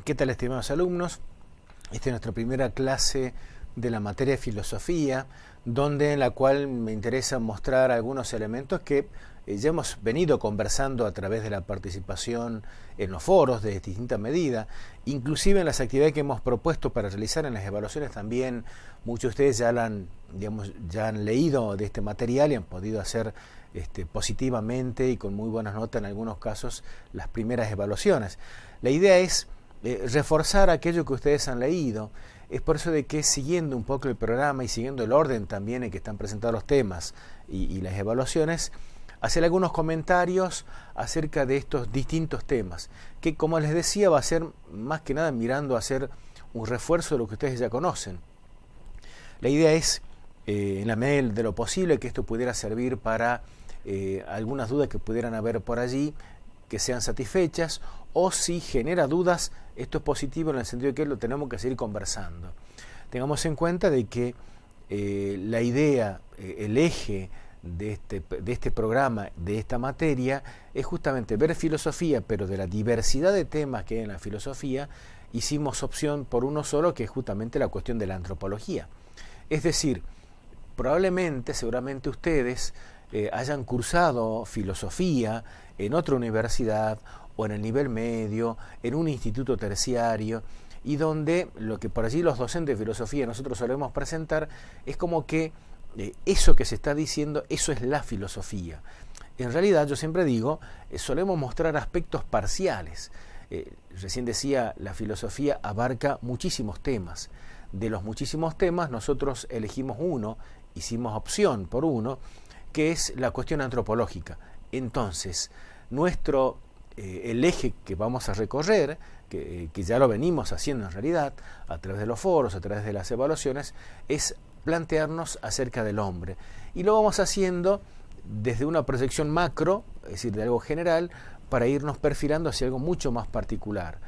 ¿Qué tal, estimados alumnos? Esta es nuestra primera clase de la materia de filosofía, en la cual me interesa mostrar algunos elementos que ya hemos venido conversando a través de la participación en los foros de distinta medida, inclusive en las actividades que hemos propuesto para realizar en las evaluaciones también. Muchos de ustedes ya han leído de este material y han podido hacer positivamente y con muy buenas notas en algunos casos las primeras evaluaciones. La idea es reforzar aquello que ustedes han leído. Es por eso de que, siguiendo un poco el programa y siguiendo el orden también en que están presentados los temas y las evaluaciones, hacer algunos comentarios acerca de estos distintos temas, que, como les decía, va a ser más que nada mirando a hacer un refuerzo de lo que ustedes ya conocen. La idea es, en la medida de lo posible, que esto pudiera servir para algunas dudas que pudieran haber por allí, que sean satisfechas, o si genera dudas, esto es positivo en el sentido de que lo tenemos que seguir conversando. Tengamos en cuenta de que la idea, el eje de este programa, de esta materia, es justamente ver filosofía, pero de la diversidad de temas que hay en la filosofía, hicimos opción por uno solo, que es justamente la cuestión de la antropología. Es decir, seguramente ustedes hayan cursado filosofía en otra universidad o en el nivel medio, en un instituto terciario, y donde lo que por allí los docentes de filosofía nosotros solemos presentar es como que eso que se está diciendo, eso es la filosofía. En realidad, yo siempre digo, solemos mostrar aspectos parciales. Recién decía, la filosofía abarca muchísimos temas. De los muchísimos temas, nosotros elegimos uno, hicimos opción por uno, que es la cuestión antropológica. Entonces, el eje que vamos a recorrer, que ya lo venimos haciendo en realidad, a través de los foros, a través de las evaluaciones, es plantearnos acerca del hombre. Y lo vamos haciendo desde una proyección macro, es decir, de algo general, para irnos perfilando hacia algo mucho más particular.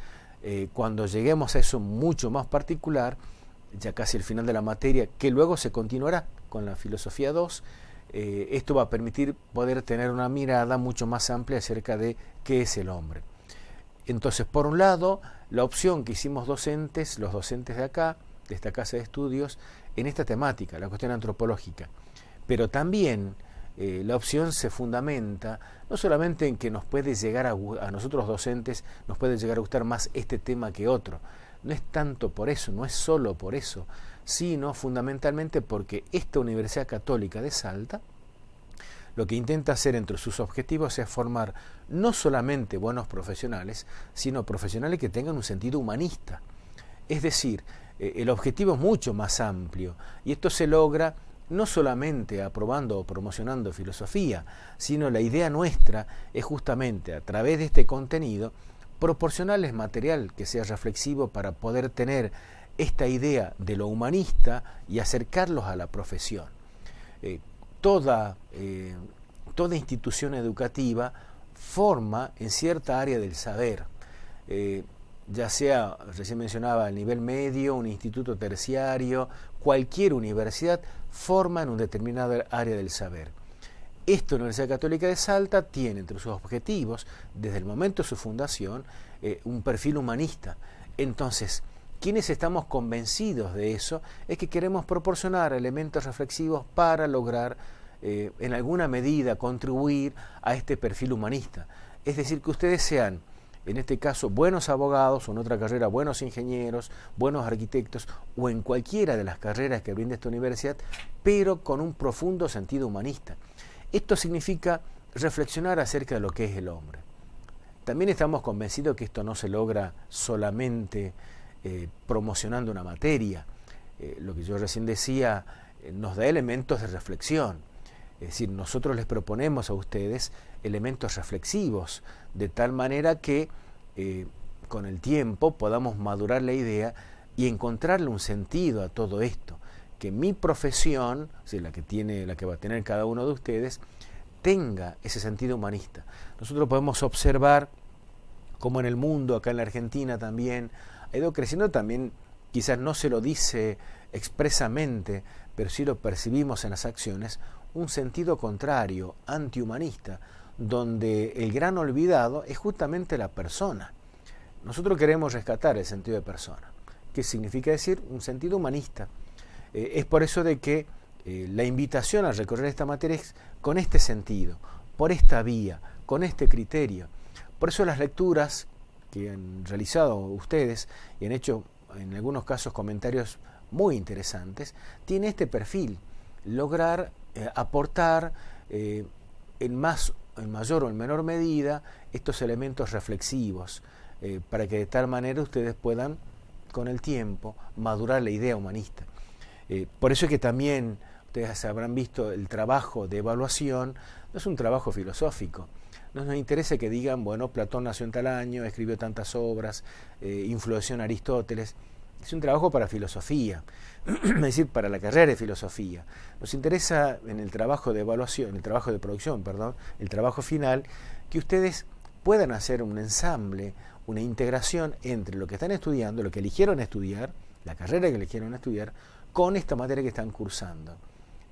Cuando lleguemos a eso mucho más particular, ya casi el final de la materia, que luego se continuará con la filosofía 2, esto va a permitir poder tener una mirada mucho más amplia acerca de qué es el hombre. Entonces, por un lado, la opción que hicimos los docentes de acá, de esta casa de estudios, en esta temática, la cuestión antropológica. Pero también la opción se fundamenta no solamente en que nos puede llegar a nosotros docentes, nos puede llegar a gustar más este tema que otro. No es tanto por eso, no es solo por eso, sino fundamentalmente porque esta Universidad Católica de Salta lo que intenta hacer entre sus objetivos es formar no solamente buenos profesionales, sino profesionales que tengan un sentido humanista. Es decir, el objetivo es mucho más amplio, y esto se logra no solamente aprobando o promocionando filosofía, sino la idea nuestra es justamente, a través de este contenido, proporcionarles material que sea reflexivo para poder tener esta idea de lo humanista y acercarlos a la profesión. Toda institución educativa forma en cierta área del saber, ya sea, recién mencionaba, el nivel medio, un instituto terciario, cualquier universidad forma en un determinado área del saber. Esta Universidad Católica de Salta tiene entre sus objetivos, desde el momento de su fundación, un perfil humanista. Entonces, quienes estamos convencidos de eso es que queremos proporcionar elementos reflexivos para lograr, en alguna medida, contribuir a este perfil humanista. Es decir, que ustedes sean, en este caso, buenos abogados, o en otra carrera, buenos ingenieros, buenos arquitectos, o en cualquiera de las carreras que brinda esta universidad, pero con un profundo sentido humanista. Esto significa reflexionar acerca de lo que es el hombre. También estamos convencidos que esto no se logra solamente promocionando una materia. Lo que yo recién decía nos da elementos de reflexión. Es decir, nosotros les proponemos a ustedes elementos reflexivos, de tal manera que con el tiempo podamos madurar la idea y encontrarle un sentido a todo esto. Que mi profesión, o sea, la que va a tener cada uno de ustedes, tenga ese sentido humanista. Nosotros podemos observar cómo en el mundo, acá en la Argentina también, ha ido creciendo también, quizás no se lo dice expresamente, pero sí lo percibimos en las acciones, un sentido contrario, antihumanista, donde el gran olvidado es justamente la persona. nosotros queremos rescatar el sentido de persona. ¿Qué significa decir? Un sentido humanista. Es por eso de que la invitación a recorrer esta materia es con este sentido, por esta vía, con este criterio. Por eso las lecturas que han realizado ustedes y han hecho en algunos casos comentarios muy interesantes, tiene este perfil, lograr aportar en mayor o en menor medida estos elementos reflexivos, para que de tal manera ustedes puedan con el tiempo madurar la idea humanista. Por eso es que también ustedes habrán visto el trabajo de evaluación, no es un trabajo filosófico. No nos interesa que digan, bueno, Platón nació en tal año, escribió tantas obras, influenció en Aristóteles. Es un trabajo para filosofía, es decir, para la carrera de filosofía. Nos interesa en el trabajo de evaluación, en el trabajo de producción, perdón, el trabajo final, que ustedes puedan hacer un ensamble, una integración entre lo que están estudiando, lo que eligieron estudiar, la carrera que eligieron estudiar, con esta materia que están cursando.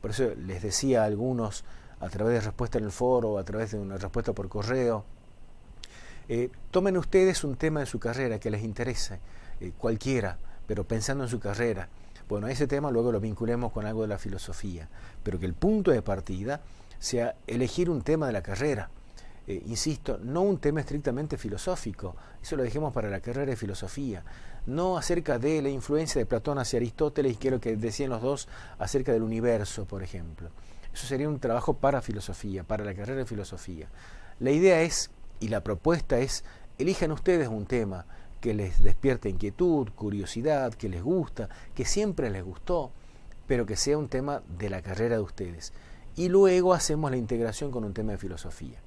Por eso les decía a algunos, a través de respuesta en el foro, a través de una respuesta por correo, tomen ustedes un tema de su carrera que les interese, cualquiera, pero pensando en su carrera. Bueno, ese tema luego lo vinculemos con algo de la filosofía, pero que el punto de partida sea elegir un tema de la carrera. Insisto, no un tema estrictamente filosófico, eso lo dejemos para la carrera de filosofía, no acerca de la influencia de Platón hacia Aristóteles y que es lo que decían los dos acerca del universo, por ejemplo. Eso sería un trabajo para filosofía, para la carrera de filosofía. La idea es, y la propuesta es, elijan ustedes un tema que les despierte inquietud, curiosidad, que les gusta, que siempre les gustó, pero que sea un tema de la carrera de ustedes. Y luego hacemos la integración con un tema de filosofía.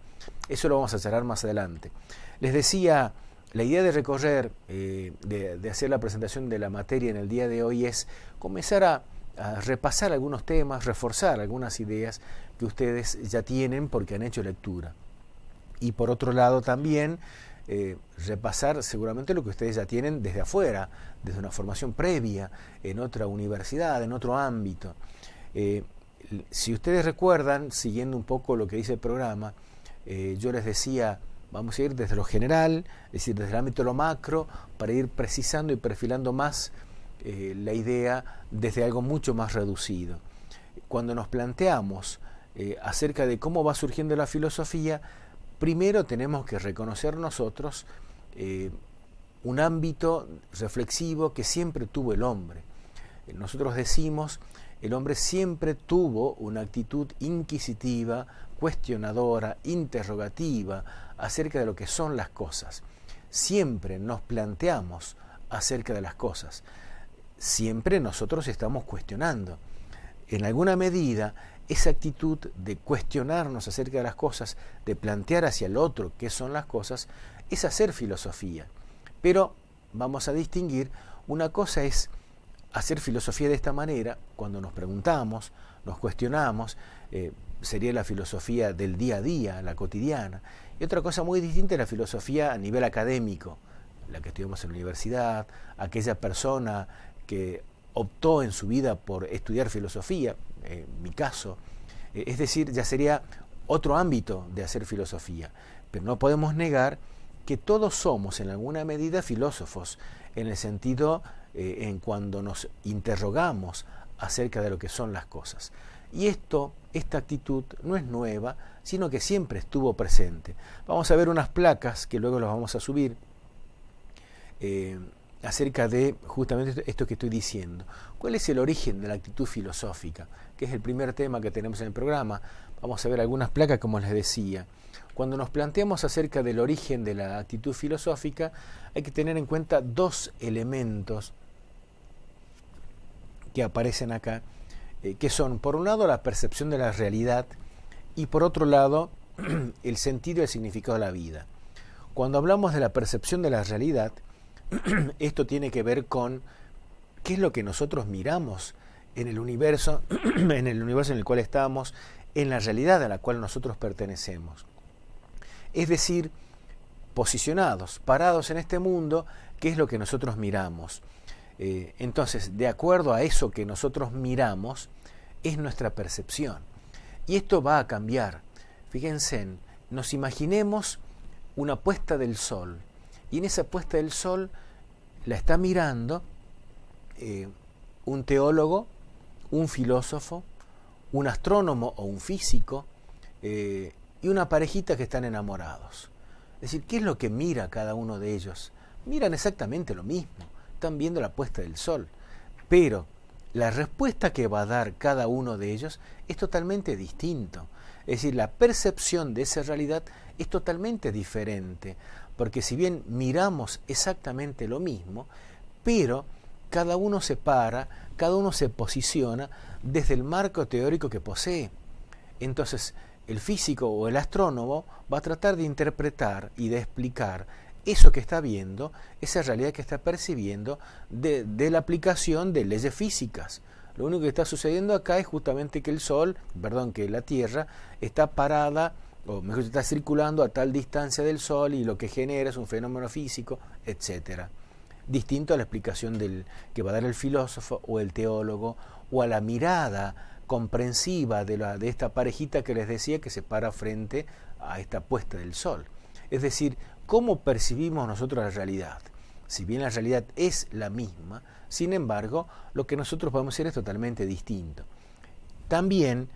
Eso lo vamos a charlar más adelante. Les decía, la idea de recorrer, de hacer la presentación de la materia en el día de hoy es comenzar a repasar algunos temas, reforzar algunas ideas que ustedes ya tienen porque han hecho lectura. Y por otro lado también repasar seguramente lo que ustedes ya tienen desde afuera, desde una formación previa, en otra universidad, en otro ámbito. Si ustedes recuerdan, siguiendo un poco lo que dice el programa, yo les decía, vamos a ir desde lo general, es decir, desde el ámbito de lo macro, para ir precisando y perfilando más la idea desde algo mucho más reducido. Cuando nos planteamos acerca de cómo va surgiendo la filosofía, primero tenemos que reconocer nosotros un ámbito reflexivo que siempre tuvo el hombre. Nosotros decimos, el hombre siempre tuvo una actitud inquisitiva, cuestionadora, interrogativa acerca de lo que son las cosas. Siempre nos planteamos acerca de las cosas. Siempre nosotros estamos cuestionando. En alguna medida, esa actitud de cuestionarnos acerca de las cosas, de plantear hacia el otro qué son las cosas, es hacer filosofía. Pero vamos a distinguir, una cosa es hacer filosofía de esta manera, cuando nos preguntamos, nos cuestionamos, sería la filosofía del día a día, la cotidiana. Y otra cosa muy distinta es la filosofía a nivel académico, la que estudiamos en la universidad, aquella persona que optó en su vida por estudiar filosofía, en mi caso, es decir, ya sería otro ámbito de hacer filosofía. Pero no podemos negar que todos somos en alguna medida filósofos, en el sentido en cuando nos interrogamos acerca de lo que son las cosas. Y esta actitud no es nueva, sino que siempre estuvo presente. Vamos a ver unas placas que luego las vamos a subir acerca de justamente esto que estoy diciendo. ¿Cuál es el origen de la actitud filosófica? Que es el primer tema que tenemos en el programa. Vamos a ver algunas placas, como les decía. Cuando nos planteamos acerca del origen de la actitud filosófica, hay que tener en cuenta dos elementos que aparecen acá, que son, por un lado, la percepción de la realidad y, por otro lado, el sentido y el significado de la vida. Cuando hablamos de la percepción de la realidad, esto tiene que ver con qué es lo que nosotros miramos en el universo en el cual estamos, en la realidad a la cual nosotros pertenecemos. Es decir, posicionados, parados en este mundo, ¿qué es lo que nosotros miramos? Entonces, de acuerdo a eso que nosotros miramos, es nuestra percepción. Y esto va a cambiar. Fíjense, nos imaginemos una puesta del sol Y en esa puesta del sol la está mirando un teólogo, un filósofo, un astrónomo o un físico y una parejita que están enamorados. Es decir, ¿qué es lo que mira cada uno de ellos? Miran exactamente lo mismo, están viendo la puesta del sol, pero la respuesta que va a dar cada uno de ellos es totalmente distinto. Es decir, la percepción de esa realidad es totalmente diferente, porque si bien miramos exactamente lo mismo, pero cada uno se para, cada uno se posiciona desde el marco teórico que posee. Entonces, el físico o el astrónomo va a tratar de interpretar y de explicar eso que está viendo, esa realidad que está percibiendo de la aplicación de leyes físicas. Lo único que está sucediendo acá es justamente que que la Tierra está parada, o mejor está circulando a tal distancia del Sol y lo que genera es un fenómeno físico, etc. Distinto a la explicación que va a dar el filósofo o el teólogo, o a la mirada comprensiva de esta parejita que les decía que se para frente a esta puesta del sol. Es decir, ¿cómo percibimos nosotros la realidad? Si bien la realidad es la misma, sin embargo, lo que nosotros podemos hacer es totalmente distinto. También,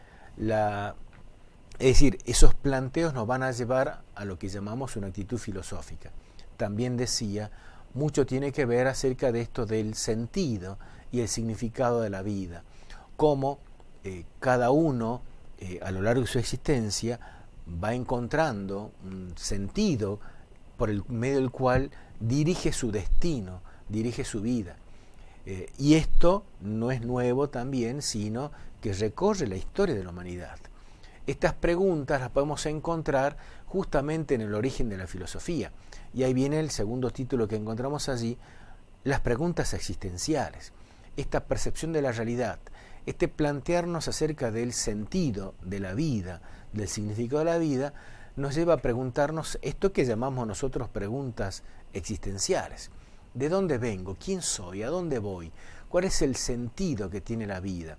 esos planteos nos van a llevar a lo que llamamos una actitud filosófica. También decía, mucho tiene que ver acerca de esto del sentido y el significado de la vida, cómo cada uno a lo largo de su existencia va encontrando un sentido por el medio del cual dirige su destino, dirige su vida. Y esto no es nuevo también, sino que recorre la historia de la humanidad. Estas preguntas las podemos encontrar justamente en el origen de la filosofía. Y ahí viene el segundo título que encontramos allí, las preguntas existenciales. Esta percepción de la realidad, este plantearnos acerca del sentido de la vida, del significado de la vida, nos lleva a preguntarnos esto que llamamos nosotros preguntas existenciales. ¿De dónde vengo? ¿Quién soy? ¿A dónde voy? ¿Cuál es el sentido que tiene la vida?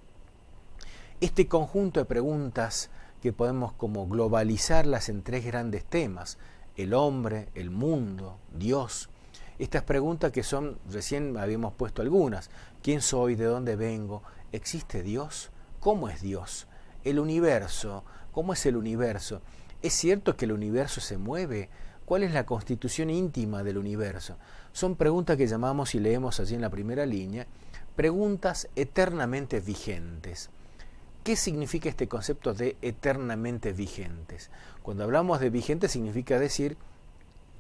Este conjunto de preguntas que podemos como globalizarlas en tres grandes temas, el hombre, el mundo, Dios. Estas preguntas que son, recién habíamos puesto algunas, ¿quién soy? ¿De dónde vengo? ¿Existe Dios? ¿Cómo es Dios? El universo, ¿cómo es el universo? ¿Es cierto que el universo se mueve? ¿Cuál es la constitución íntima del universo? Son preguntas que llamamos, y leemos allí en la primera línea, preguntas eternamente vigentes. ¿Qué significa este concepto de eternamente vigentes? Cuando hablamos de vigentes significa decir,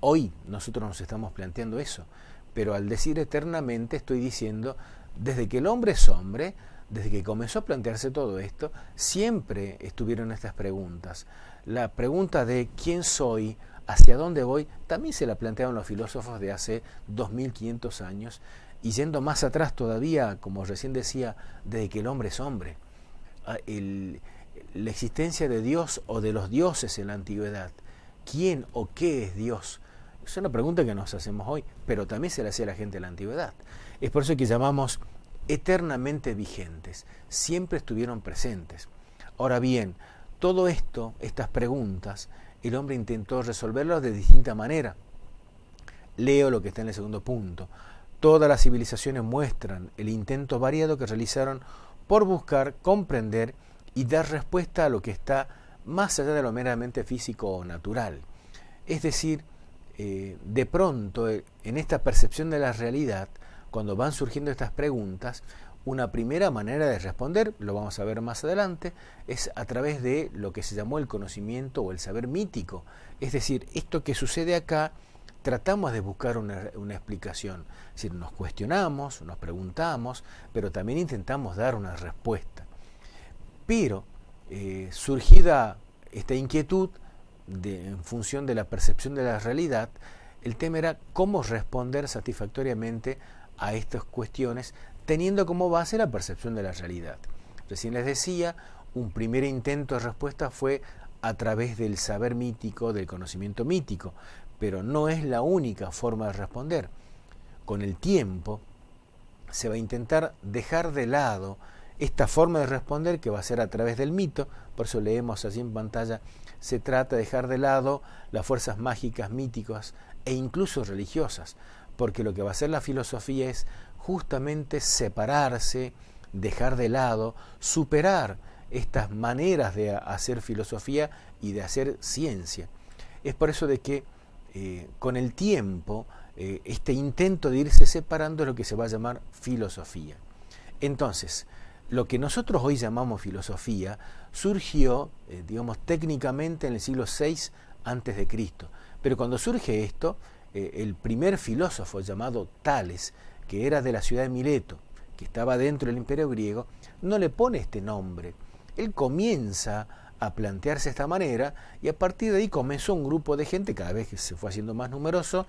hoy nosotros nos estamos planteando eso, pero al decir eternamente estoy diciendo, desde que el hombre es hombre, desde que comenzó a plantearse todo esto, siempre estuvieron estas preguntas. La pregunta de quién soy, hacia dónde voy, también se la plantearon los filósofos de hace 2500 años, y yendo más atrás todavía, como recién decía, desde que el hombre es hombre. La existencia de Dios o de los dioses en la antigüedad. ¿Quién o qué es Dios? Es una pregunta que nos hacemos hoy, pero también se la hacía la gente en la antigüedad. Es por eso que llamamos eternamente vigentes. Siempre estuvieron presentes. Ahora bien, todo esto, estas preguntas, el hombre intentó resolverlas de distinta manera. Leo lo que está en el segundo punto. Todas las civilizaciones muestran el intento variado que realizaron por buscar, comprender y dar respuesta a lo que está más allá de lo meramente físico o natural. Es decir, de pronto, en esta percepción de la realidad, cuando van surgiendo estas preguntas, una primera manera de responder, lo vamos a ver más adelante, es a través de lo que se llamó el conocimiento o el saber mítico. Es decir, esto que sucede acá, tratamos de buscar una explicación. Es decir, nos cuestionamos, nos preguntamos, pero también intentamos dar una respuesta. Pero, surgida esta inquietud en función de la percepción de la realidad, el tema era cómo responder satisfactoriamente a estas cuestiones, teniendo como base la percepción de la realidad. Recién les decía, un primer intento de respuesta fue a través del saber mítico, del conocimiento mítico, pero no es la única forma de responder. Con el tiempo se va a intentar dejar de lado esta forma de responder, que va a ser a través del mito. Por eso leemos allí en pantalla, se trata de dejar de lado las fuerzas mágicas míticas e incluso religiosas, porque lo que va a hacer la filosofía es justamente separarse, dejar de lado, superar estas maneras de hacer filosofía y de hacer ciencia. Es por eso de que con el tiempo este intento de irse separando es lo que se va a llamar filosofía. Entonces, lo que nosotros hoy llamamos filosofía surgió, digamos, técnicamente en el siglo VI a.C. Pero cuando surge esto, el primer filósofo llamado Tales, que era de la ciudad de Mileto, que estaba dentro del Imperio griego, no le pone este nombre. Él comienza a plantearse de esta manera y a partir de ahí comenzó un grupo de gente, cada vez que se fue haciendo más numeroso,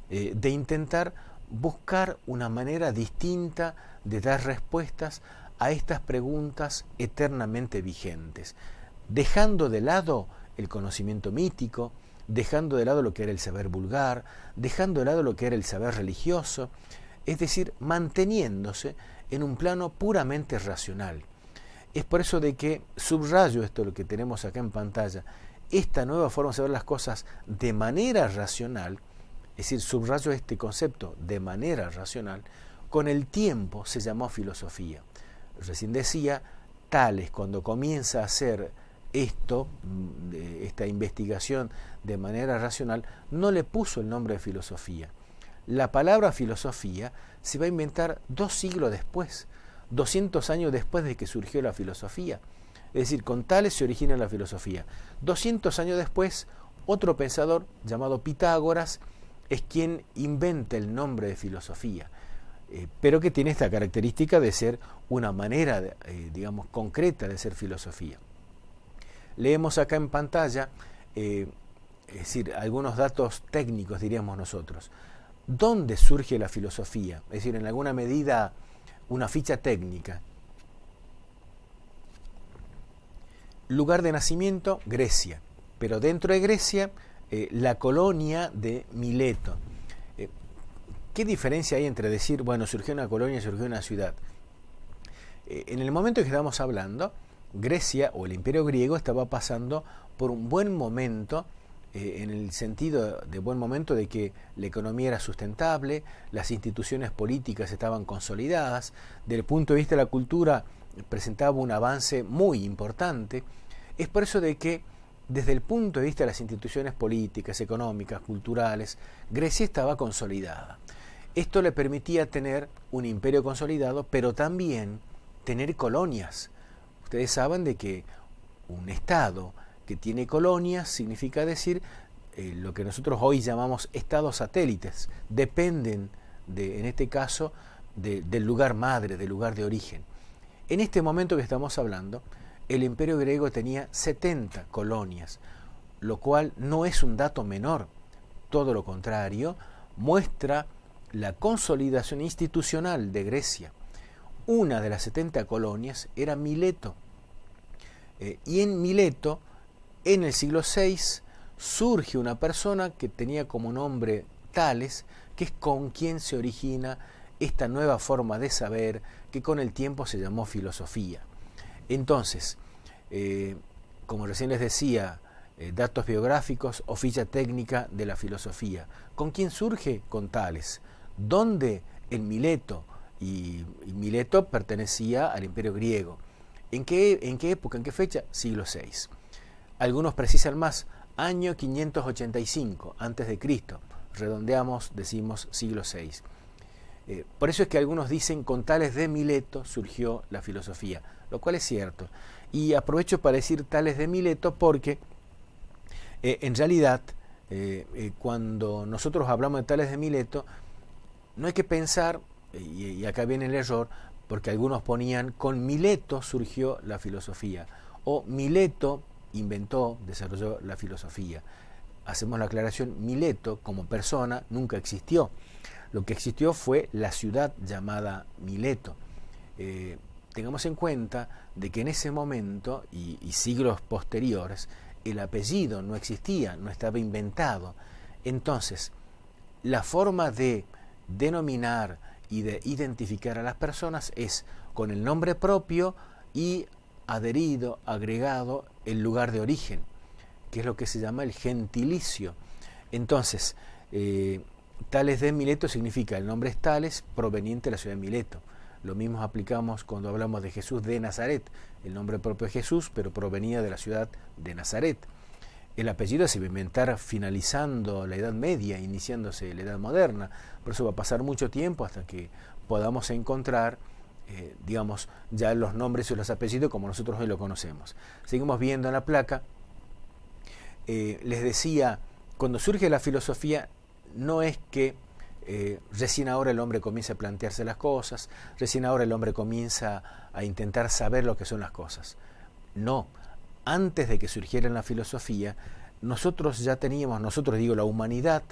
de intentar buscar una manera distinta de dar respuestas a estas preguntas eternamente vigentes, dejando de lado el conocimiento mítico, dejando de lado lo que era el saber vulgar, dejando de lado lo que era el saber religioso, es decir, manteniéndose en un plano puramente racional. Es por eso de que subrayo esto, lo que tenemos acá en pantalla, esta nueva forma de ver las cosas de manera racional, es decir, subrayo este concepto de manera racional, con el tiempo se llamó filosofía. Recién decía, Tales, cuando comienza a hacer esto, esta investigación de manera racional, no le puso el nombre de filosofía. La palabra filosofía se va a inventar 2 siglos después, 200 años después de que surgió la filosofía. Es decir, con Tales se origina la filosofía. 200 años después, otro pensador llamado Pitágoras es quien inventa el nombre de filosofía, pero que tiene esta característica de ser una manera, digamos, concreta de ser filosofía. Leemos acá en pantalla, es decir, algunos datos técnicos, diríamos nosotros. ¿Dónde surge la filosofía? Es decir, en alguna medida, una ficha técnica. Lugar de nacimiento, Grecia. Pero dentro de Grecia, la colonia de Mileto. ¿Qué diferencia hay entre decir, bueno, surgió una colonia y surgió una ciudad? En el momento en que estamos hablando, Grecia o el Imperio griego estaba pasando por un buen momento, en el sentido de buen momento de que la economía era sustentable, las instituciones políticas estaban consolidadas, desde el punto de vista de la cultura presentaba un avance muy importante. Es por eso de que desde el punto de vista de las instituciones políticas, económicas, culturales, Grecia estaba consolidada. Esto le permitía tener un imperio consolidado, pero también tener colonias. Ustedes saben de que un Estado que tiene colonias significa decir lo que nosotros hoy llamamos estados satélites. Dependen, en este caso, del lugar madre, del lugar de origen. En este momento que estamos hablando, el Imperio griego tenía 70 colonias, lo cual no es un dato menor. Todo lo contrario, muestra la consolidación institucional de Grecia. Una de las 70 colonias era Mileto. Y en Mileto, en el siglo VI, surge una persona que tenía como nombre Tales, que es con quien se origina esta nueva forma de saber que con el tiempo se llamó filosofía. Entonces, como recién les decía, datos biográficos o ficha técnica de la filosofía. ¿Con quién surge? Con Tales. ¿Dónde? En Mileto. Y Mileto pertenecía al Imperio griego. ¿En qué época? ¿En qué fecha? Siglo VI. Algunos precisan más, año 585 a.C. Redondeamos, decimos siglo VI. Por eso es que algunos dicen, con Tales de Mileto surgió la filosofía, lo cual es cierto. Y aprovecho para decir Tales de Mileto porque en realidad cuando nosotros hablamos de Tales de Mileto, no hay que pensar, y acá viene el error, porque algunos ponían, con Mileto surgió la filosofía, o Mileto inventó, desarrolló la filosofía. Hacemos la aclaración, Mileto como persona nunca existió. Lo que existió fue la ciudad llamada Mileto. Tengamos en cuenta de que en ese momento y siglos posteriores el apellido no existía, no estaba inventado. Entonces, la forma de denominar y de identificar a las personas es con el nombre propio y adherido, agregado, el lugar de origen, que es lo que se llama el gentilicio. Entonces, Tales de Mileto significa, el nombre es Tales, proveniente de la ciudad de Mileto. Lo mismo aplicamos cuando hablamos de Jesús de Nazaret, el nombre propio de Jesús, pero provenía de la ciudad de Nazaret. El apellido se va a inventar finalizando la Edad Media, iniciándose la Edad Moderna. Por eso va a pasar mucho tiempo hasta que podamos encontrar, digamos, ya los nombres y los apellidos como nosotros hoy lo conocemos. Seguimos viendo en la placa. Les decía, cuando surge la filosofía, no es que recién ahora el hombre comienza a plantearse las cosas, recién ahora el hombre comienza a intentar saber lo que son las cosas. No. Antes de que surgiera la filosofía, nosotros ya teníamos, la humanidad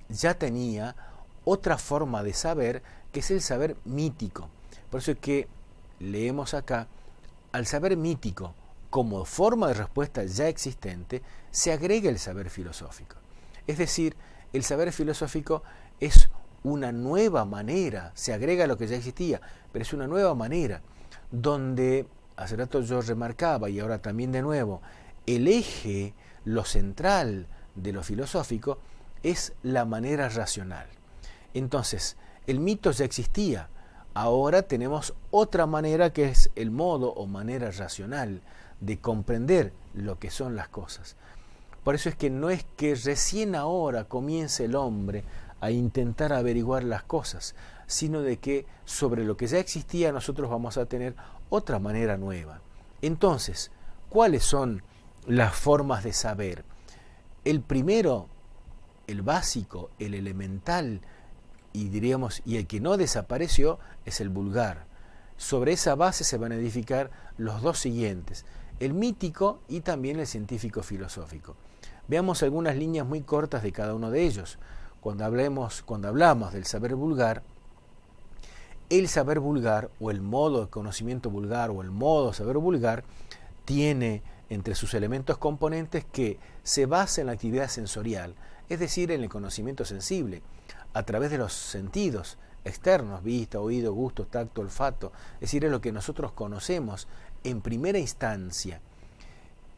ya tenía otra forma de saber, que es el saber mítico. Por eso es que leemos acá, al saber mítico, como forma de respuesta ya existente, se agrega el saber filosófico. Es decir, el saber filosófico es una nueva manera, se agrega a lo que ya existía, pero es una nueva manera, donde hace rato yo remarcaba, y ahora también de nuevo, el eje, lo central de lo filosófico es la manera racional. Entonces, el mito ya existía, ahora tenemos otra manera que es el modo o manera racional de comprender lo que son las cosas. Por eso es que no es que recién ahora comience el hombre a intentar averiguar las cosas, sino de que sobre lo que ya existía nosotros vamos a tener otra manera nueva. Entonces, ¿cuáles son las formas de saber? El primero, el básico, el elemental, y diríamos, y el que no desapareció, es el vulgar. Sobre esa base se van a edificar los dos siguientes, el mítico y también el científico filosófico. Veamos algunas líneas muy cortas de cada uno de ellos. Cuando hablamos del saber vulgar, el saber vulgar o el modo de conocimiento vulgar o el modo de saber vulgar tiene entre sus elementos componentes que se basa en la actividad sensorial, es decir, en el conocimiento sensible, a través de los sentidos externos, vista, oído, gusto, tacto, olfato, es decir, es lo que nosotros conocemos en primera instancia.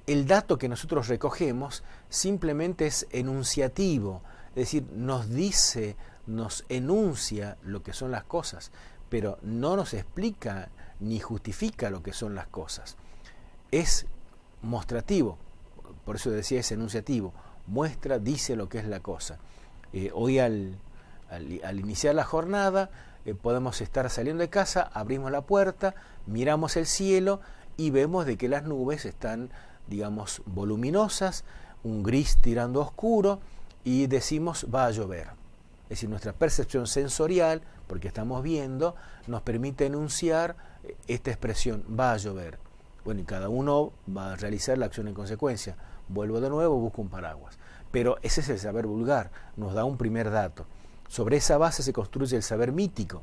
El dato que nosotros recogemos simplemente es enunciativo, es decir, nos dice, nos enuncia lo que son las cosas, pero no nos explica ni justifica lo que son las cosas. Es mostrativo, por eso decía es enunciativo, muestra, dice lo que es la cosa. Hoy al iniciar la jornada podemos estar saliendo de casa, abrimos la puerta, miramos el cielo y vemos de que las nubes están, digamos, voluminosas, un gris tirando oscuro y decimos va a llover. Es decir, nuestra percepción sensorial, porque estamos viendo, nos permite enunciar esta expresión, va a llover. Bueno, y cada uno va a realizar la acción en consecuencia. Vuelvo de nuevo, busco un paraguas. Pero ese es el saber vulgar, nos da un primer dato. Sobre esa base se construye el saber mítico,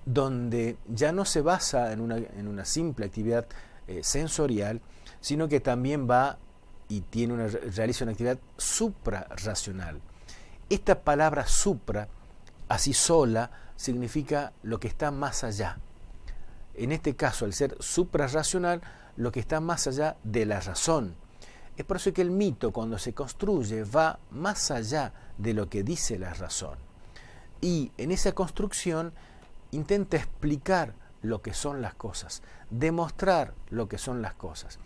donde ya no se basa en una simple actividad sensorial, sino que también va y realiza una actividad suprarracional. Esta palabra supra, así sola, significa lo que está más allá. En este caso, al ser suprarracional, lo que está más allá de la razón. Es por eso que el mito, cuando se construye, va más allá de lo que dice la razón. Y en esa construcción intenta explicar lo que son las cosas, demostrar lo que son las cosas.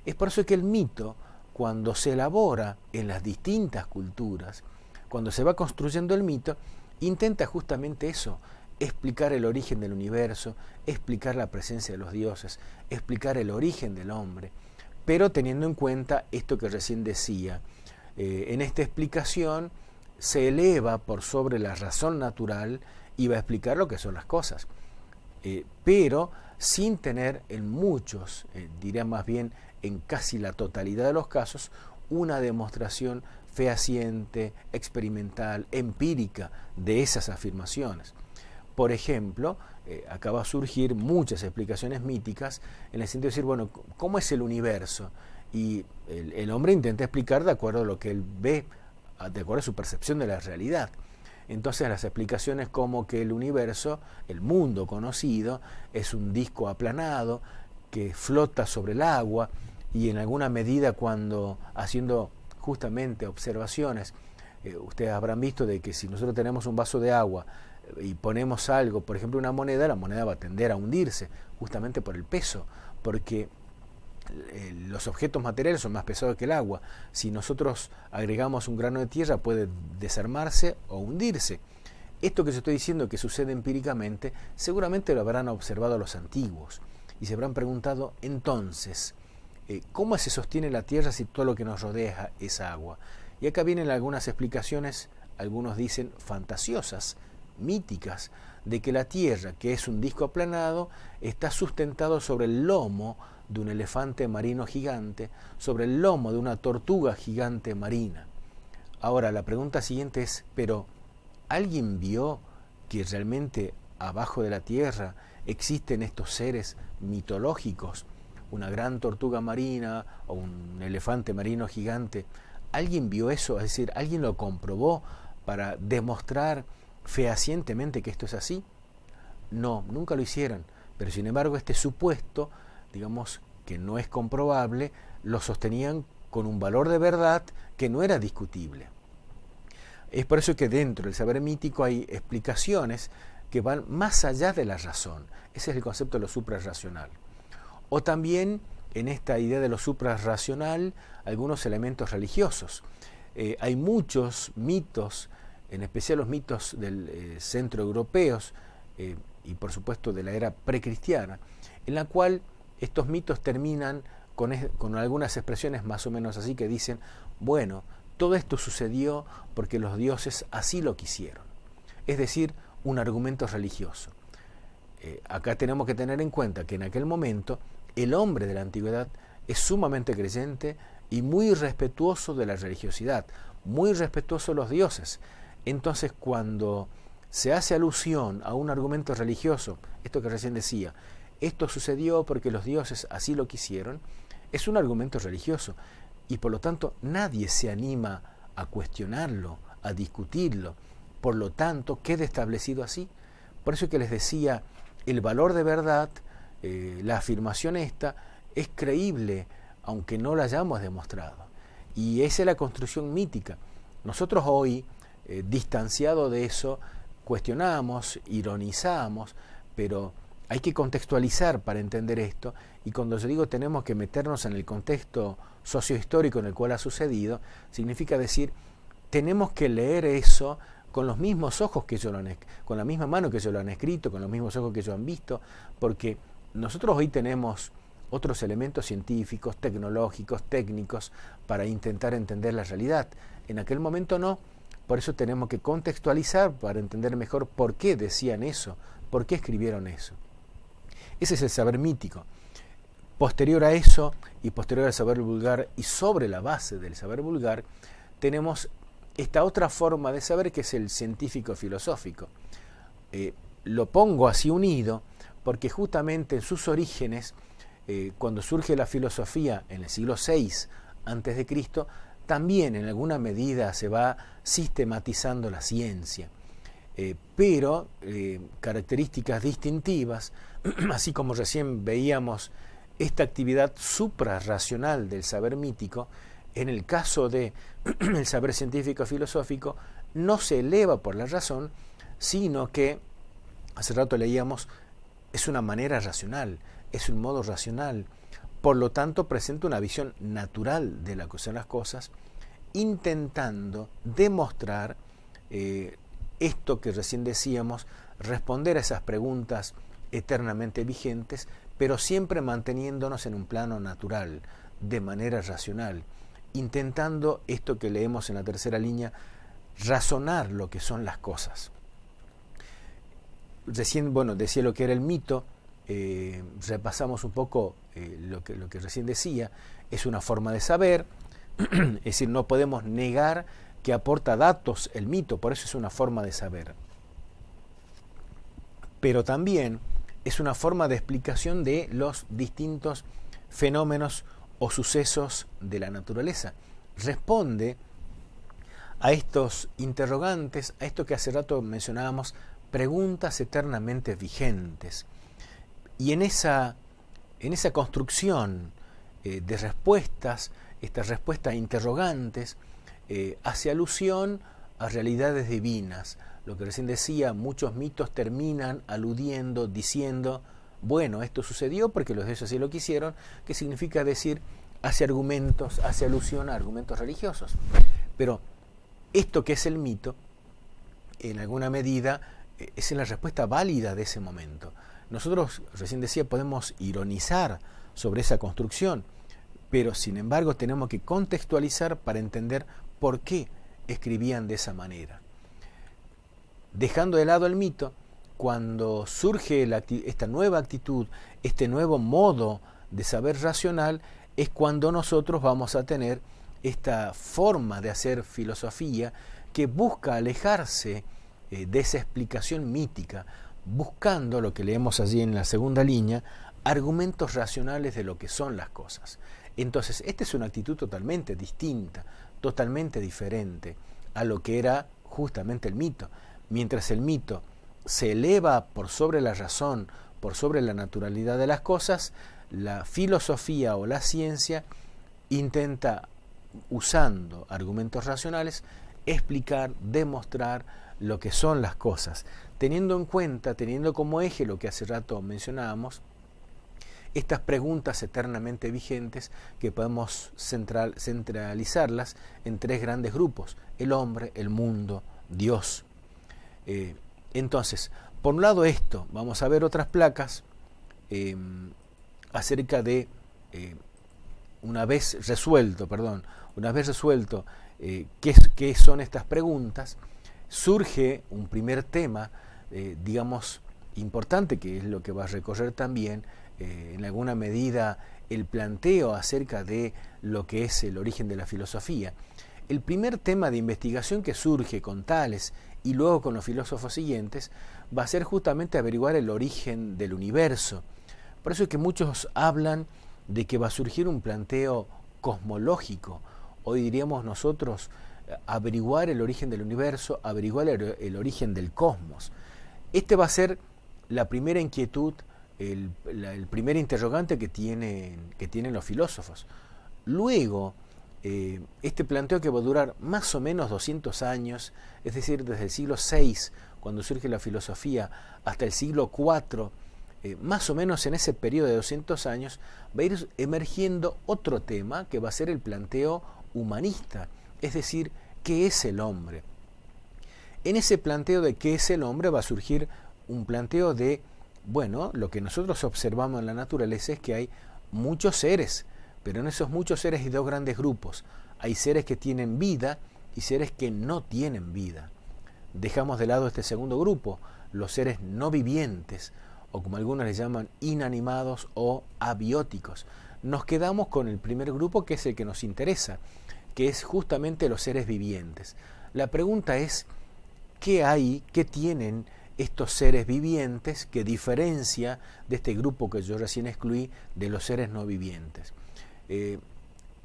Es por eso que el mito, cuando se elabora en las distintas culturas, cuando se va construyendo el mito, intenta justamente eso, explicar el origen del universo, explicar la presencia de los dioses, explicar el origen del hombre, pero teniendo en cuenta esto que recién decía. En esta explicación se eleva por sobre la razón natural y va a explicar lo que son las cosas, pero sin tener en muchos, diría más bien en casi la totalidad de los casos, una demostración fehaciente, experimental, empírica de esas afirmaciones. Por ejemplo, acá va a surgir muchas explicaciones míticas en el sentido de decir, bueno, ¿cómo es el universo? Y el hombre intenta explicar de acuerdo a lo que él ve, de acuerdo a su percepción de la realidad. Entonces las explicaciones como que el universo, el mundo conocido, es un disco aplanado que flota sobre el agua y en alguna medida cuando haciendo justamente observaciones Ustedes habrán visto de que si nosotros tenemos un vaso de agua y ponemos algo, por ejemplo una moneda, la moneda va a tender a hundirse justamente por el peso, porque los objetos materiales son más pesados que el agua. Si nosotros agregamos un grano de tierra puede desarmarse o hundirse. Esto que yo estoy diciendo que sucede empíricamente, seguramente lo habrán observado los antiguos y se habrán preguntado entonces, ¿cómo se sostiene la tierra si todo lo que nos rodea es agua? Y acá vienen algunas explicaciones, algunos dicen fantasiosas, míticas, de que la tierra, que es un disco aplanado, está sustentado sobre el lomo de un elefante marino gigante, sobre el lomo de una tortuga gigante marina. Ahora, la pregunta siguiente es, pero ¿alguien vio que realmente abajo de la tierra existen estos seres mitológicos? Una gran tortuga marina o un elefante marino gigante. ¿Alguien vio eso? Es decir, ¿alguien lo comprobó para demostrar fehacientemente que esto es así? No, nunca lo hicieron. Pero sin embargo este supuesto, digamos que no es comprobable, lo sostenían con un valor de verdad que no era discutible. Es por eso que dentro del saber mítico hay explicaciones que van más allá de la razón. Ese es el concepto de lo suprarracional. O también en esta idea de lo suprarracional algunos elementos religiosos. Hay muchos mitos, en especial los mitos del centro europeos y por supuesto de la era precristiana, en la cual estos mitos terminan con algunas expresiones más o menos así que dicen, bueno, todo esto sucedió porque los dioses así lo quisieron. Es decir, un argumento religioso. Acá tenemos que tener en cuenta que en aquel momento el hombre de la antigüedad es sumamente creyente y muy respetuoso de la religiosidad, muy respetuoso de los dioses. Entonces, cuando se hace alusión a un argumento religioso, esto que recién decía, esto sucedió porque los dioses así lo quisieron, es un argumento religioso y por lo tanto nadie se anima a cuestionarlo, a discutirlo. Por lo tanto, queda establecido así. Por eso que les decía, el valor de verdad, la afirmación esta, es creíble, aunque no la hayamos demostrado. Y esa es la construcción mítica. Nosotros hoy, distanciado de eso, cuestionamos, ironizamos, pero hay que contextualizar para entender esto, y cuando yo digo tenemos que meternos en el contexto sociohistórico en el cual ha sucedido, significa decir, tenemos que leer eso con los mismos ojos que ellos lo han, con la misma mano que ellos lo han escrito, con los mismos ojos que ellos han visto, porque nosotros hoy tenemos otros elementos científicos, tecnológicos, técnicos, para intentar entender la realidad. En aquel momento no, por eso tenemos que contextualizar para entender mejor por qué decían eso, por qué escribieron eso. Ese es el saber mítico. Posterior a eso, y posterior al saber vulgar, y sobre la base del saber vulgar, tenemos esta otra forma de saber que es el científico filosófico. Lo pongo así unido porque justamente en sus orígenes, cuando surge la filosofía en el siglo VI a.C., también en alguna medida se va sistematizando la ciencia, pero características distintivas, así como recién veíamos esta actividad suprarracional del saber mítico, en el caso del saber científico-filosófico no se eleva por la razón, sino que, hace rato leíamos, es una manera racional, es un modo racional, por lo tanto presenta una visión natural de lo que son las cosas, intentando demostrar esto que recién decíamos, responder a esas preguntas eternamente vigentes, pero siempre manteniéndonos en un plano natural, de manera racional, intentando esto que leemos en la tercera línea, razonar lo que son las cosas. Recién, decía lo que era el mito, repasamos un poco lo que recién decía, es una forma de saber, es decir, no podemos negar que aporta datos el mito, por eso es una forma de saber. Pero también es una forma de explicación de los distintos fenómenos o sucesos de la naturaleza. Responde a estos interrogantes, a esto que hace rato mencionábamos, preguntas eternamente vigentes. Y en esa construcción de respuestas, estas respuestas interrogantes, hace alusión a realidades divinas. Lo que recién decía, muchos mitos terminan aludiendo, diciendo, bueno, esto sucedió porque los dioses así lo quisieron, que significa decir, hace argumentos, hace alusión a argumentos religiosos. Pero esto que es el mito, en alguna medida, es la respuesta válida de ese momento. Nosotros, recién decía, podemos ironizar sobre esa construcción, pero sin embargo tenemos que contextualizar para entender por qué escribían de esa manera. Dejando de lado el mito, cuando surge esta nueva actitud, este nuevo modo de saber racional, es cuando nosotros vamos a tener esta forma de hacer filosofía que busca alejarse de esa explicación mítica, buscando, lo que leemos allí en la segunda línea, argumentos racionales de lo que son las cosas. Entonces, esta es una actitud totalmente distinta, totalmente diferente a lo que era justamente el mito. Mientras el mito se eleva por sobre la razón, por sobre la naturalidad de las cosas, la filosofía o la ciencia intenta, usando argumentos racionales, explicar, demostrar lo que son las cosas, teniendo en cuenta, teniendo como eje lo que hace rato mencionábamos, estas preguntas eternamente vigentes que podemos centralizarlas en tres grandes grupos: el hombre, el mundo, Dios. Entonces, por un lado esto, vamos a ver otras placas acerca de, una vez resuelto qué son estas preguntas, surge un primer tema, digamos, importante, que es lo que va a recorrer también, en alguna medida, el planteo acerca de lo que es el origen de la filosofía. El primer tema de investigación que surge con Tales y luego con los filósofos siguientes va a ser justamente averiguar el origen del universo. Por eso es que muchos hablan de que va a surgir un planteo cosmológico. Hoy diríamos nosotros averiguar el origen del universo, averiguar el origen del cosmos. Este va a ser la primera inquietud, el primer interrogante que tienen los filósofos. Luego, este planteo, que va a durar más o menos 200 años, es decir, desde el siglo VI, cuando surge la filosofía, hasta el siglo IV, más o menos en ese periodo de 200 años, va a ir emergiendo otro tema que va a ser el planteo humanista, es decir, ¿qué es el hombre? En ese planteo de qué es el hombre va a surgir un planteo de, bueno, lo que nosotros observamos en la naturaleza es que hay muchos seres, pero en esos muchos seres hay dos grandes grupos. Hay seres que tienen vida y seres que no tienen vida. Dejamos de lado este segundo grupo, los seres no vivientes, o como algunos les llaman, inanimados o abióticos. Nos quedamos con el primer grupo, que es el que nos interesa, que es justamente los seres vivientes. La pregunta es, ¿qué hay, qué tienen estos seres vivientes que diferencia de este grupo que yo recién excluí de los seres no vivientes?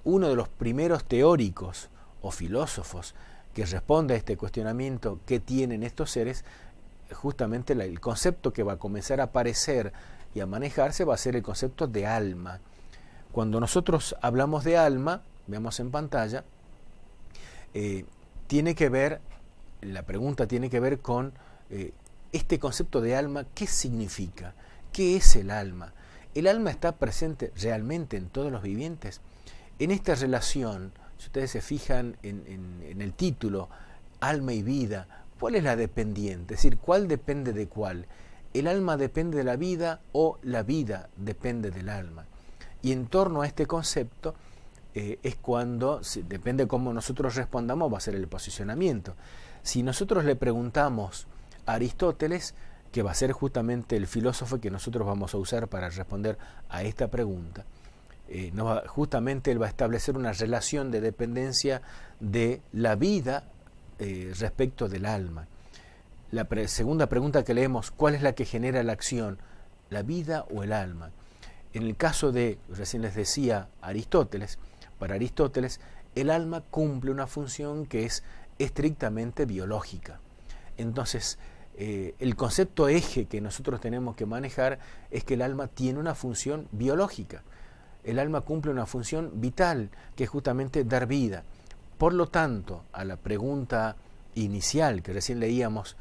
Uno de los primeros teóricos o filósofos que responde a este cuestionamiento, ¿qué tienen estos seres? Justamente el concepto que va a comenzar a aparecer y a manejarse va a ser el concepto de alma. Cuando nosotros hablamos de alma, veamos en pantalla, tiene que ver, la pregunta tiene que ver con este concepto de alma. ¿Qué significa? ¿Qué es el alma? ¿El alma está presente realmente en todos los vivientes? En esta relación, si ustedes se fijan en el título, alma y vida, ¿cuál es la dependiente? Es decir, ¿cuál depende de cuál? ¿El alma depende de la vida o la vida depende del alma? Y en torno a este concepto es cuando, depende de cómo nosotros respondamos, va a ser el posicionamiento. Si nosotros le preguntamos a Aristóteles, que va a ser justamente el filósofo que nosotros vamos a usar para responder a esta pregunta, justamente él va a establecer una relación de dependencia de la vida respecto del alma. La segunda pregunta que leemos, ¿cuál es la que genera la acción? ¿La vida o el alma? En el caso de, recién les decía, Aristóteles, para Aristóteles, el alma cumple una función que es estrictamente biológica. Entonces, el concepto eje que nosotros tenemos que manejar es que el alma tiene una función biológica. El alma cumple una función vital, que es justamente dar vida. Por lo tanto, a la pregunta inicial que recién leíamos,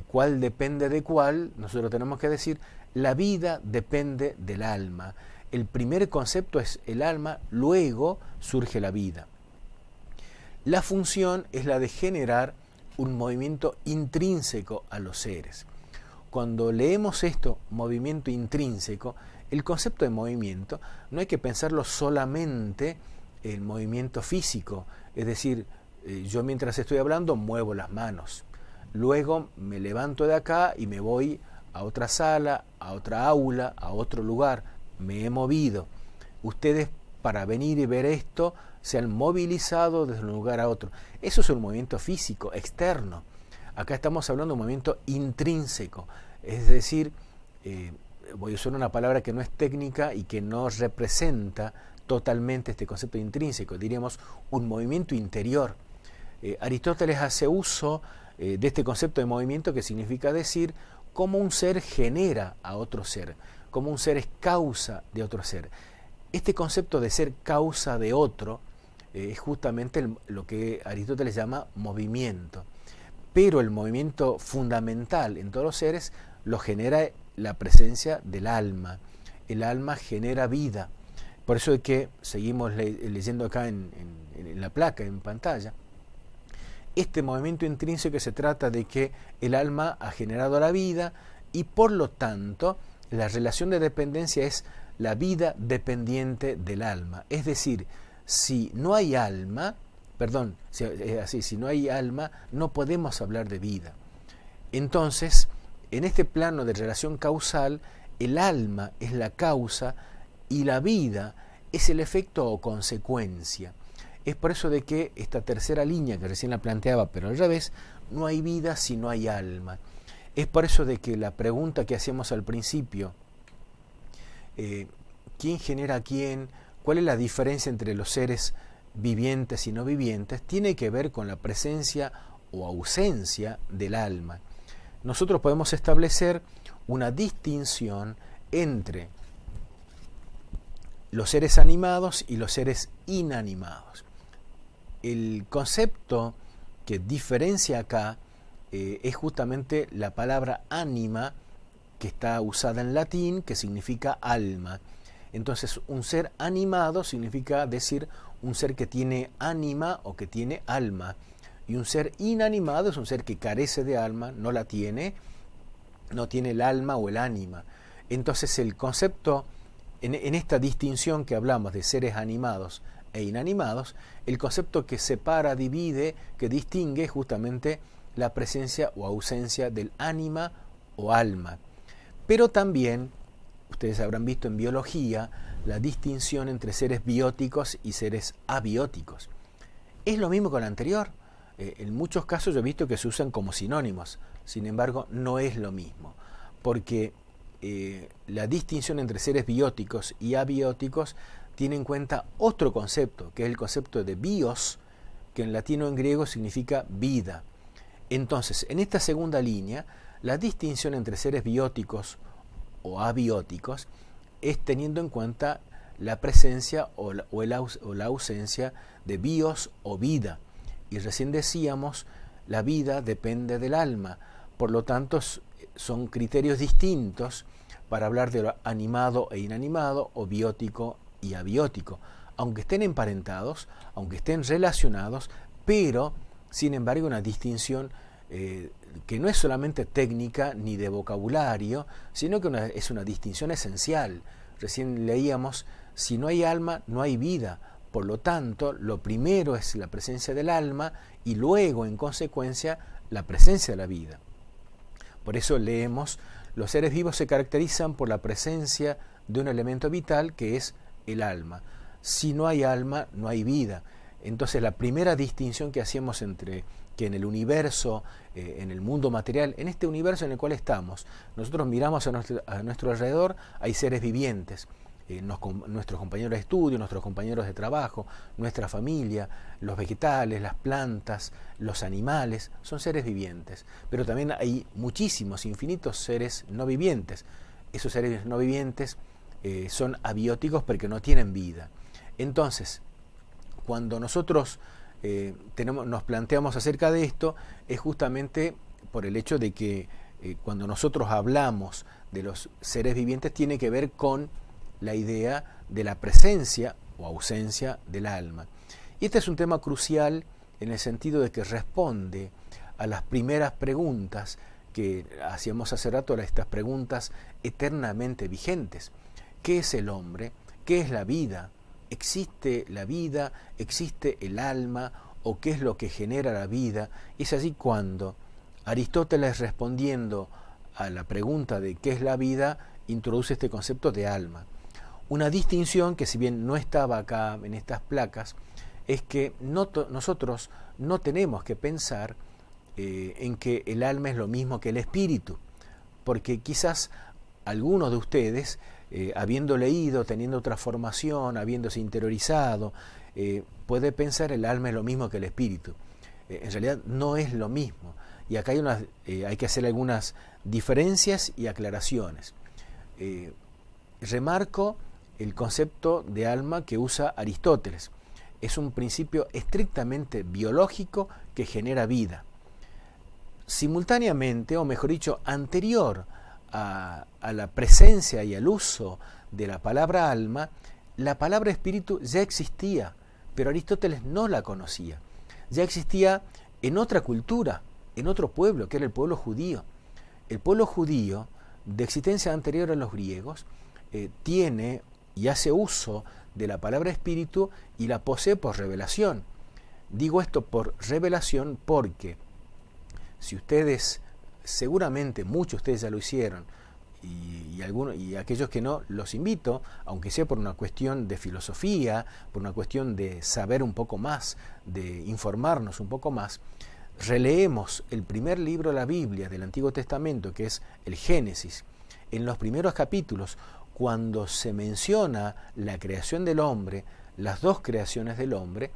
cuál depende de cuál, nosotros tenemos que decir, la vida depende del alma. El primer concepto es el alma, luego surge la vida. La función es la de generar un movimiento intrínseco a los seres. Cuando leemos esto, movimiento intrínseco, el concepto de movimiento no hay que pensarlo solamente en movimiento físico, es decir, yo mientras estoy hablando muevo las manos, luego me levanto de acá y me voy a otra sala, a otra aula, a otro lugar, me he movido. Ustedes para venir y ver esto se han movilizado desde un lugar a otro. Eso es un movimiento físico, externo. Acá estamos hablando de un movimiento intrínseco, es decir, voy a usar una palabra que no es técnica y que no representa totalmente este concepto intrínseco, diríamos un movimiento interior. Aristóteles hace uso de este concepto de movimiento, que significa decir cómo un ser genera a otro ser, cómo un ser es causa de otro ser. Este concepto de ser causa de otro es justamente lo que Aristóteles llama movimiento. Pero el movimiento fundamental en todos los seres lo genera la presencia del alma. El alma genera vida. Por eso es que seguimos leyendo acá en la placa, en pantalla, este movimiento intrínseco, que se trata de que el alma ha generado la vida y por lo tanto la relación de dependencia es la vida dependiente del alma. Es decir, si no hay alma, si no hay alma, no podemos hablar de vida. Entonces, en este plano de relación causal, el alma es la causa y la vida es el efecto o consecuencia. Es por eso de que esta tercera línea que recién la planteaba, pero al revés, no hay vida si no hay alma. Es por eso de que la pregunta que hacíamos al principio, ¿quién genera a quién? ¿Cuál es la diferencia entre los seres vivientes y no vivientes? Tiene que ver con la presencia o ausencia del alma. Nosotros podemos establecer una distinción entre los seres animados y los seres inanimados. El concepto que diferencia acá es justamente la palabra ánima, que está usada en latín, que significa alma. Entonces, un ser animado significa decir un ser que tiene ánima o que tiene alma. Y un ser inanimado es un ser que carece de alma, no la tiene, no tiene el alma o el ánima. Entonces, el concepto, en esta distinción que hablamos de seres animados e inanimados, el concepto que separa, divide, que distingue justamente la presencia o ausencia del ánima o alma. Pero también, ustedes habrán visto en biología, la distinción entre seres bióticos y seres abióticos. Es lo mismo con lo anterior. En muchos casos yo he visto que se usan como sinónimos, sin embargo no es lo mismo, porque la distinción entre seres bióticos y abióticos tiene en cuenta otro concepto, que es el concepto de bios, que en latín o en griego significa vida. Entonces, en esta segunda línea, la distinción entre seres bióticos o abióticos es teniendo en cuenta la presencia o la ausencia de bios o vida. Y recién decíamos, la vida depende del alma, por lo tanto son criterios distintos para hablar de lo animado e inanimado, o biótico y abiótico, aunque estén emparentados, aunque estén relacionados, pero sin embargo una distinción que no es solamente técnica ni de vocabulario, sino que es una distinción esencial. Recién leíamos, si no hay alma, no hay vida. Por lo tanto, lo primero es la presencia del alma y luego, en consecuencia, la presencia de la vida. Por eso leemos, los seres vivos se caracterizan por la presencia de un elemento vital que es el alma. Si no hay alma, no hay vida. Entonces, la primera distinción que hacíamos entre que en el universo, en el mundo material, en este universo en el cual estamos, nosotros miramos a nuestro alrededor, hay seres vivientes. Nuestros compañeros de estudio, nuestros compañeros de trabajo, nuestra familia, los vegetales, las plantas, los animales, son seres vivientes. Pero también hay muchísimos, infinitos seres no vivientes. Esos seres no vivientes son abióticos porque no tienen vida. Entonces, cuando nosotros nos planteamos acerca de esto es justamente por el hecho de que cuando nosotros hablamos de los seres vivientes tiene que ver con la idea de la presencia o ausencia del alma. Y este es un tema crucial en el sentido de que responde a las primeras preguntas que hacíamos hace rato, a estas preguntas eternamente vigentes. ¿Qué es el hombre? ¿Qué es la vida? ¿Existe la vida? ¿Existe el alma? ¿O qué es lo que genera la vida? Y es así cuando Aristóteles, respondiendo a la pregunta de qué es la vida, introduce este concepto de alma. Una distinción que, si bien no estaba acá en estas placas, es que nosotros no tenemos que pensar en que el alma es lo mismo que el espíritu, porque quizás algunos de ustedes, habiendo leído, teniendo otra formación, habiéndose interiorizado, puede pensar el alma es lo mismo que el espíritu. En realidad no es lo mismo, y acá hay que hacer algunas diferencias y aclaraciones. Remarco el concepto de alma que usa Aristóteles. Es un principio estrictamente biológico que genera vida. Simultáneamente, o mejor dicho, anterior a la presencia y al uso de la palabra alma, la palabra espíritu ya existía, pero Aristóteles no la conocía. Ya existía en otra cultura, en otro pueblo, que era el pueblo judío. El pueblo judío, de existencia anterior a los griegos, tiene y hace uso de la palabra espíritu y la posee por revelación. Digo esto por revelación porque si ustedes, seguramente muchos de ustedes ya lo hicieron, y aquellos que no, los invito, aunque sea por una cuestión de filosofía, por una cuestión de saber un poco más, de informarnos un poco más, releemos el primer libro de la Biblia del Antiguo Testamento, que es el Génesis. En los primeros capítulos, cuando se menciona la creación del hombre, las dos creaciones del hombre,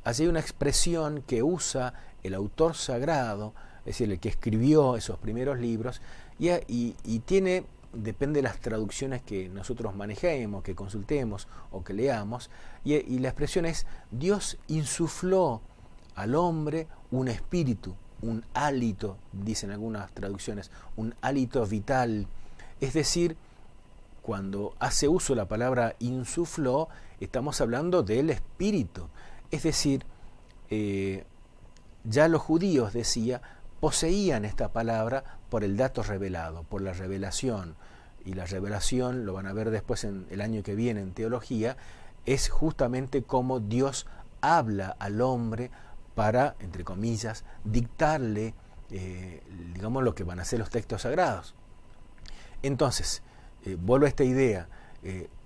allí hay una expresión que usa el autor sagrado, es decir, el que escribió esos primeros libros, y tiene, depende de las traducciones que nosotros manejemos, que consultemos o que leamos, y la expresión es: Dios insufló al hombre un espíritu, un hálito, dicen algunas traducciones, un hálito vital. Es decir, cuando hace uso la palabra insufló, estamos hablando del espíritu. Es decir, ya los judíos, decía, poseían esta palabra por el dato revelado, por la revelación. Y la revelación, lo van a ver después en el año que viene en teología, es justamente cómo Dios habla al hombre para, entre comillas, dictarle, digamos, lo que van a ser los textos sagrados. Entonces, vuelvo a esta idea,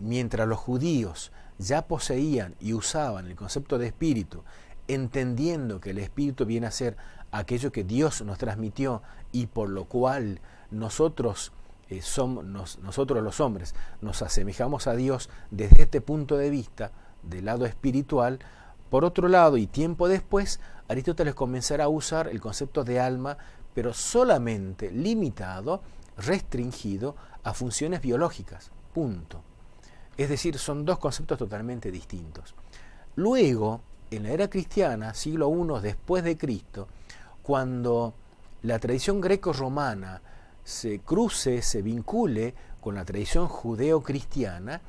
mientras los judíos ya poseían y usaban el concepto de espíritu, entendiendo que el espíritu viene a ser aquello que Dios nos transmitió y por lo cual nosotros los hombres nos asemejamos a Dios desde este punto de vista, del lado espiritual. Por otro lado, y tiempo después, Aristóteles comenzará a usar el concepto de alma, pero solamente limitado, restringido a funciones biológicas, punto. Es decir, son dos conceptos totalmente distintos. Luego, en la era cristiana, siglo I después de Cristo, cuando la tradición greco-romana se cruce, se vincule con la tradición judeo-cristiana,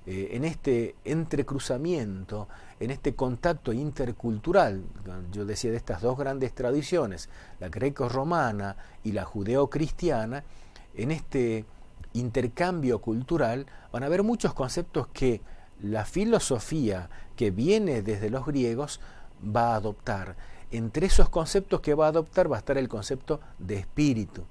en este entrecruzamiento, en este contacto intercultural, yo decía de estas dos grandes tradiciones, la greco-romana y la judeo-cristiana, en este intercambio cultural van a haber muchos conceptos que la filosofía que viene desde los griegos va a adoptar. Entre esos conceptos que va a adoptar va a estar el concepto de espíritu.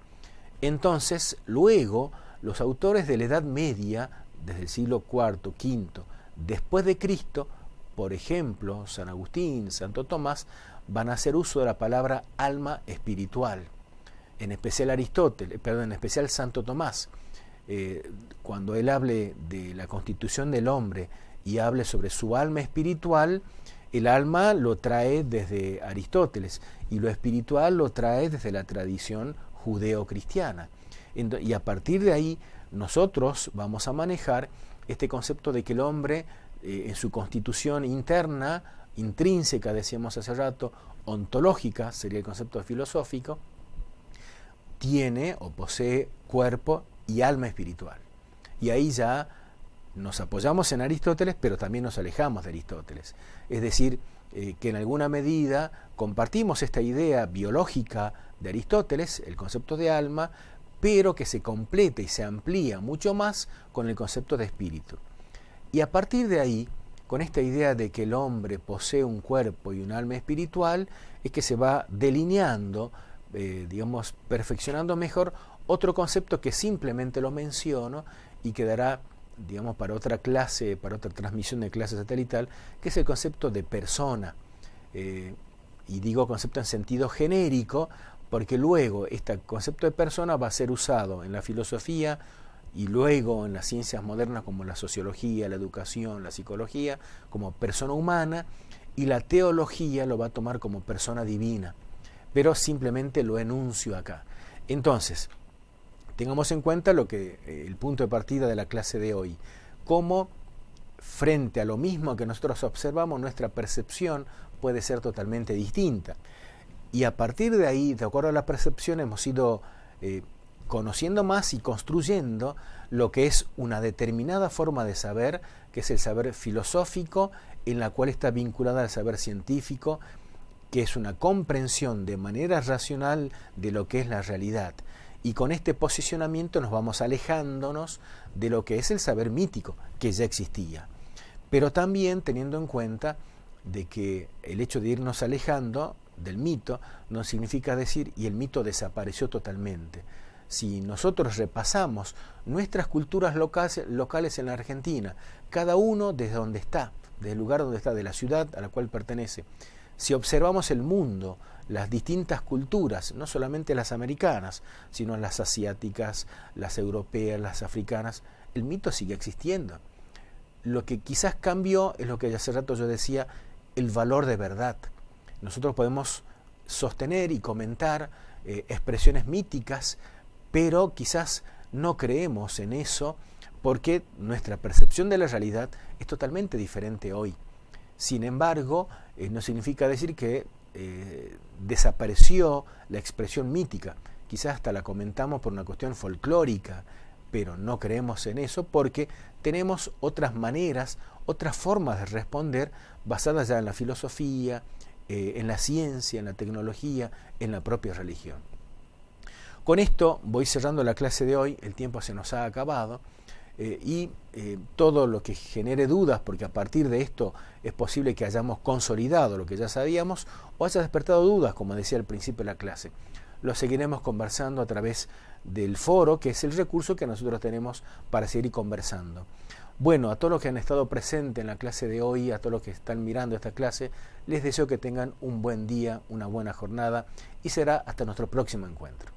Entonces, luego, los autores de la Edad Media, desde el siglo IV, V, después de Cristo, por ejemplo, San Agustín, Santo Tomás, van a hacer uso de la palabra alma espiritual. En especial en especial Santo Tomás, cuando él hable de la constitución del hombre y hable sobre su alma espiritual, el alma lo trae desde Aristóteles y lo espiritual lo trae desde la tradición judeo-cristiana. Y a partir de ahí nosotros vamos a manejar este concepto de que el hombre en su constitución interna intrínseca, decíamos hace rato, ontológica, sería el concepto filosófico, tiene o posee cuerpo y alma espiritual. Y ahí ya nos apoyamos en Aristóteles, pero también nos alejamos de Aristóteles. Es decir, que en alguna medida compartimos esta idea biológica de Aristóteles, el concepto de alma, pero que se completa y se amplía mucho más con el concepto de espíritu. Y a partir de ahí, con esta idea de que el hombre posee un cuerpo y un alma espiritual, es que se va delineando, perfeccionando mejor otro concepto que simplemente lo menciono y quedará, para otra clase, para otra transmisión de clase satelital, que es el concepto de persona. Y digo concepto en sentido genérico, porque luego este concepto de persona va a ser usado en la filosofía y luego en las ciencias modernas como la sociología, la educación, la psicología, como persona humana, y la teología lo va a tomar como persona divina, pero simplemente lo enuncio acá. Entonces, tengamos en cuenta el punto de partida de la clase de hoy, cómo frente a lo mismo que nosotros observamos, nuestra percepción puede ser totalmente distinta. Y a partir de ahí, de acuerdo a la percepción, hemos ido conociendo más y construyendo lo que es una determinada forma de saber, que es el saber filosófico, en la cual está vinculada al saber científico, que es una comprensión de manera racional de lo que es la realidad. Y con este posicionamiento nos vamos alejándonos de lo que es el saber mítico, que ya existía. Pero también teniendo en cuenta de que el hecho de irnos alejando del mito no significa decir y el mito desapareció totalmente. Si nosotros repasamos nuestras culturas locales en la Argentina, cada uno desde donde está, desde el lugar donde está, de la ciudad a la cual pertenece, si observamos el mundo, las distintas culturas, no solamente las americanas, sino las asiáticas, las europeas, las africanas, el mito sigue existiendo. Lo que quizás cambió es lo que hace rato yo decía, el valor de verdad. Nosotros podemos sostener y comentar expresiones míticas, pero quizás no creemos en eso porque nuestra percepción de la realidad es totalmente diferente hoy. Sin embargo, no significa decir que desapareció la expresión mítica. Quizás hasta la comentamos por una cuestión folclórica, pero no creemos en eso porque tenemos otras maneras, otras formas de responder basadas ya en la filosofía, en la ciencia, en la tecnología, en la propia religión. Con esto voy cerrando la clase de hoy, el tiempo se nos ha acabado, y todo lo que genere dudas, porque a partir de esto es posible que hayamos consolidado lo que ya sabíamos o haya despertado dudas, como decía al principio de la clase. Lo seguiremos conversando a través del foro, que es el recurso que nosotros tenemos para seguir conversando. Bueno, a todos los que han estado presentes en la clase de hoy, a todos los que están mirando esta clase, les deseo que tengan un buen día, una buena jornada y será hasta nuestro próximo encuentro.